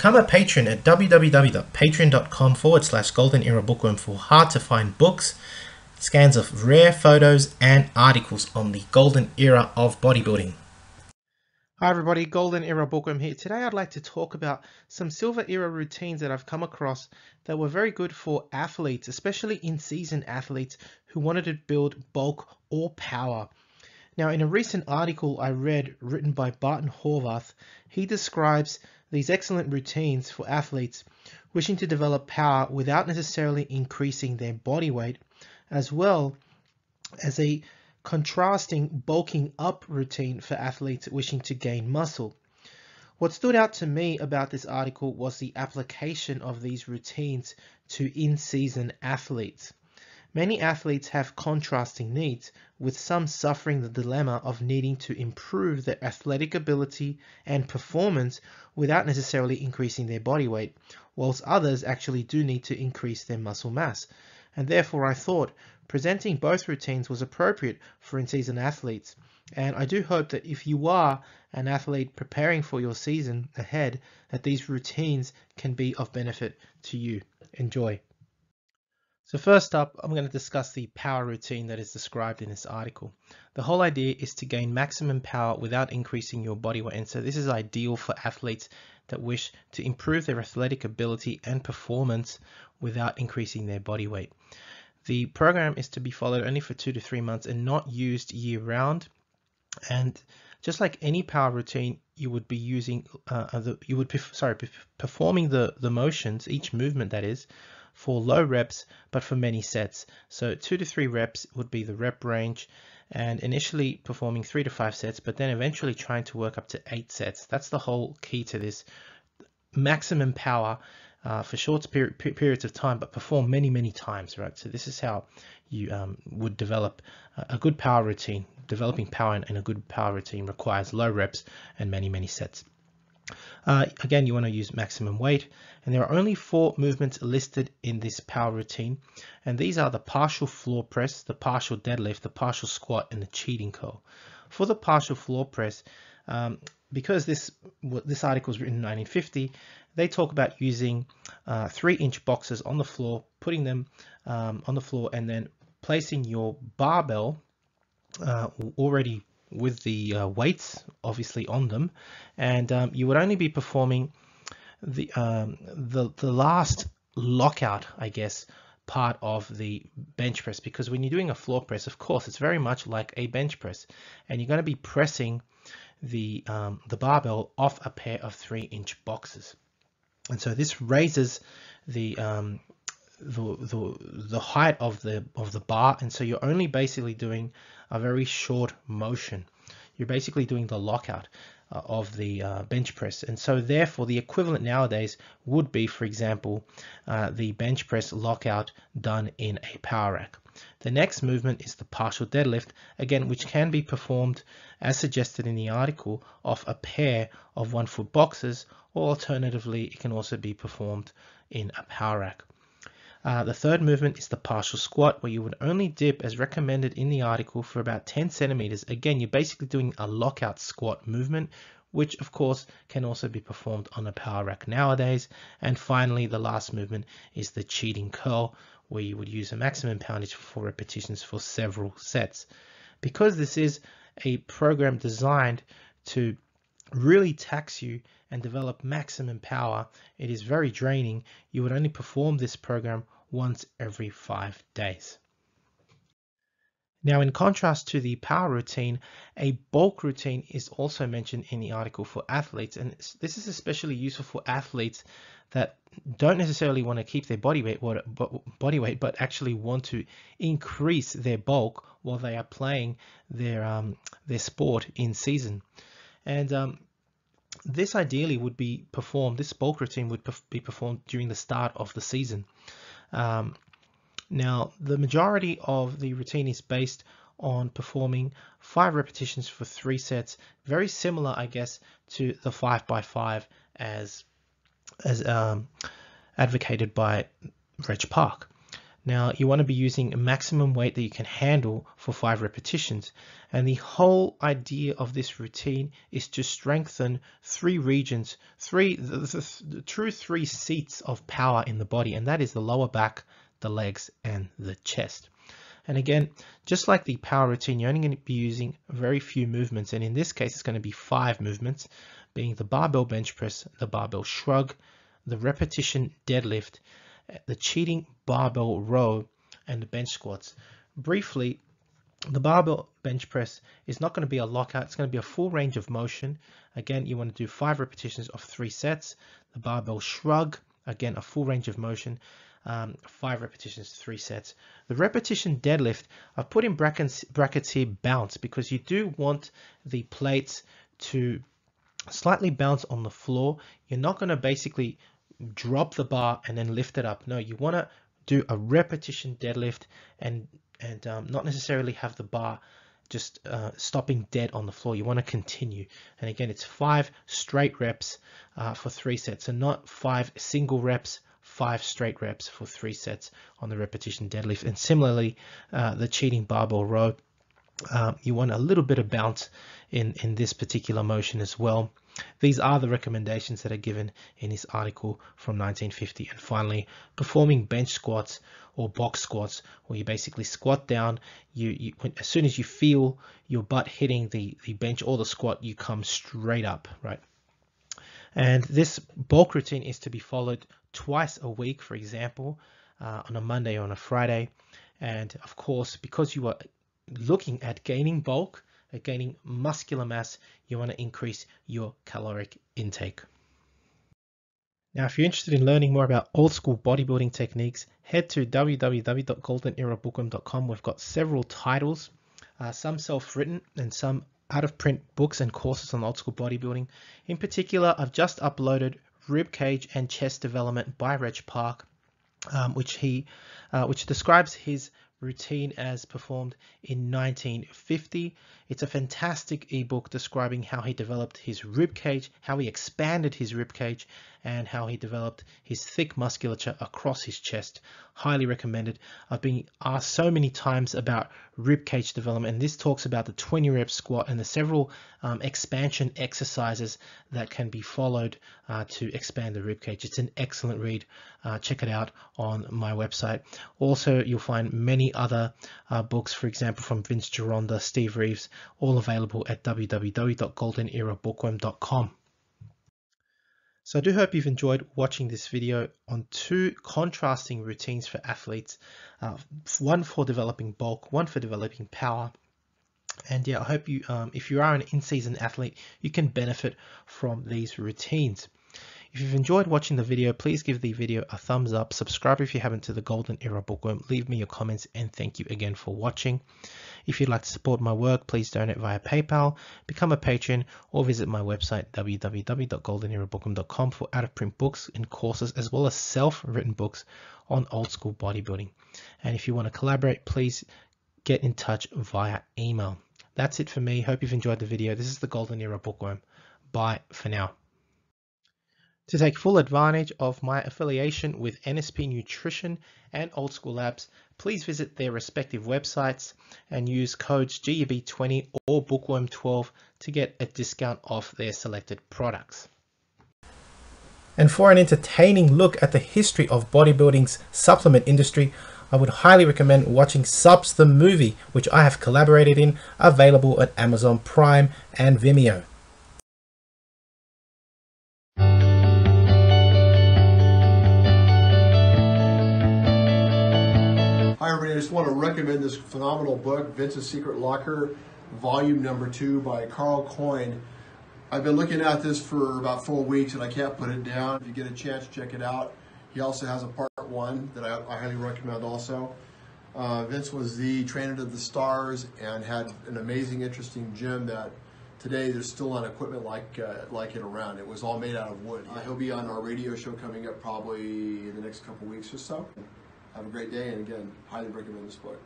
Become a patron at www.patreon.com/Golden Era Bookworm for hard to find books, scans of rare photos, and articles on the golden era of bodybuilding. Hi everybody, Golden Era Bookworm here. Today I'd like to talk about some Silver Era routines that I've come across that were very good for athletes, especially in-season athletes who wanted to build bulk or power. Now, in a recent article I read written by Barton Horvath, he describes these excellent routines for athletes wishing to develop power without necessarily increasing their body weight, as well as a contrasting bulking up routine for athletes wishing to gain muscle. What stood out to me about this article was the application of these routines to in-season athletes. Many athletes have contrasting needs, with some suffering the dilemma of needing to improve their athletic ability and performance without necessarily increasing their body weight, whilst others actually do need to increase their muscle mass. And therefore I thought presenting both routines was appropriate for in-season athletes. And I do hope that if you are an athlete preparing for your season ahead, that these routines can be of benefit to you. Enjoy. So first up, I'm going to discuss the power routine that is described in this article. The whole idea is to gain maximum power without increasing your body weight. And so this is ideal for athletes that wish to improve their athletic ability and performance without increasing their body weight. The program is to be followed only for 2 to 3 months and not used year round. And just like any power routine, you would be using performing the motions, each movement that is, for low reps, but for many sets. So 2 to 3 reps would be the rep range, and initially performing 3 to 5 sets, but then eventually trying to work up to 8 sets. That's the whole key to this. Maximum power for short periods of time, but perform many times, right? So this is how you would develop a good power routine. Developing power in a good power routine requires low reps and many sets. Again, you want to use maximum weight, and there are only 4 movements listed in this power routine, and these are the partial floor press, the partial deadlift, the partial squat, and the cheating curl. For the partial floor press, because this article was written in 1950, they talk about using 3-inch boxes on the floor, putting them on the floor, and then placing your barbell already with the weights obviously on them, and you would only be performing the last lockout, I guess, part of the bench press, because when you're doing a floor press, of course, it's very much like a bench press, and you're going to be pressing the barbell off a pair of 3-inch boxes, and so this raises the height of the bar, and so you're only basically doing a very short motion. You're basically doing the lockout of the bench press, and so therefore the equivalent nowadays would be, for example, the bench press lockout done in a power rack. The next movement is the partial deadlift, again, which can be performed as suggested in the article off a pair of 1-foot boxes, or alternatively it can also be performed in a power rack. The third movement is the partial squat, where you would only dip as recommended in the article for about 10 centimeters. Again, you're basically doing a lockout squat movement, which of course can also be performed on a power rack nowadays. And finally, the last movement is the cheating curl, where you would use a maximum poundage for 4 repetitions for several sets. Because this is a program designed to really tax you and develop maximum power, it is very draining. You would only perform this program once every 5 days. Now, in contrast to the power routine, a bulk routine is also mentioned in the article for athletes, and this is especially useful for athletes that don't necessarily want to keep their body weight, but actually want to increase their bulk while they are playing their sport in season. And this ideally would be performed, this bulk routine would be performed during the start of the season. Now, the majority of the routine is based on performing 5 repetitions for 3 sets, very similar, I guess, to the 5x5 as advocated by Reg Park. Now you want to be using a maximum weight that you can handle for 5 repetitions. And the whole idea of this routine is to strengthen 3 regions, the true 3 seats of power in the body, and that is the lower back, the legs, and the chest. And again, just like the power routine, you're only going to be using very few movements, and in this case it's going to be 5 movements, being the barbell bench press, the barbell shrug, the repetition deadlift, the cheating barbell row, and the bench squats. Briefly, the barbell bench press is not going to be a lockout, it's going to be a full range of motion. Again, you want to do 5 repetitions of 3 sets. The barbell shrug, again a full range of motion, 5 repetitions, 3 sets. The repetition deadlift, I've put in brackets here bounce, because you do want the plates to slightly bounce on the floor. You're not going to basically drop the bar and then lift it up. No, you want to do a repetition deadlift and not necessarily have the bar just stopping dead on the floor. You want to continue. And again, it's 5 straight reps for 3 sets, and not 5 single reps, 5 straight reps for 3 sets on the repetition deadlift. And similarly, the cheating barbell row, you want a little bit of bounce in this particular motion as well. These are the recommendations that are given in this article from 1950. And finally, performing bench squats or box squats, where you basically squat down. As soon as you feel your butt hitting the bench or the squat, you come straight up, right? And this bulk routine is to be followed twice a week, for example, on a Monday or on a Friday. And of course, because you are looking at gaining bulk, gaining muscular mass, you want to increase your caloric intake. Now, if you're interested in learning more about old school bodybuilding techniques, head to www.goldenerabookworm.com. We've got several titles, some self-written and some out-of-print books and courses on old school bodybuilding. In particular, I've just uploaded Rib Cage and Chest Development by Reg Park, which describes his routine as performed in 1950. It's a fantastic ebook describing how he developed his rib cage, how he expanded his rib cage, and how he developed his thick musculature across his chest. Highly recommended. I've been asked so many times about rib cage development, and this talks about the 20 rep squat and the several expansion exercises that can be followed to expand the rib cage. It's an excellent read. Check it out on my website. Also, you'll find many other books, for example, from Vince Gironda, Steve Reeves, all available at www.goldenerabookworm.com. So I do hope you've enjoyed watching this video on 2 contrasting routines for athletes, one for developing bulk, one for developing power. And yeah, I hope you, if you are an in-season athlete, you can benefit from these routines. If you've enjoyed watching the video, please give the video a thumbs up, subscribe if you haven't to the Golden Era Bookworm, leave me your comments, and thank you again for watching. If you'd like to support my work, please donate via PayPal, become a patron, or visit my website www.goldenerabookworm.com for out-of-print books and courses, as well as self-written books on old school bodybuilding. And if you want to collaborate, please get in touch via email. That's it for me. Hope you've enjoyed the video. This is the Golden Era Bookworm. Bye for now. To take full advantage of my affiliation with NSP Nutrition and Old School Labs, please visit their respective websites and use codes GUB20 or Bookworm12 to get a discount off their selected products. And for an entertaining look at the history of bodybuilding's supplement industry, I would highly recommend watching Subs the Movie, which I have collaborated in, available at Amazon Prime and Vimeo. Hi everybody, I just want to recommend this phenomenal book, Vince's Secret Locker, volume number 2 by Carl Coyne. I've been looking at this for about 4 weeks and I can't put it down. If you get a chance, check it out. He also has a part 1 that I highly recommend also. Vince was the trainer to the stars and had an amazing, interesting gym that today there's still not equipment like it around. It was all made out of wood. He'll be on our radio show coming up probably in the next couple weeks or so. Have a great day, and again, highly recommend this book.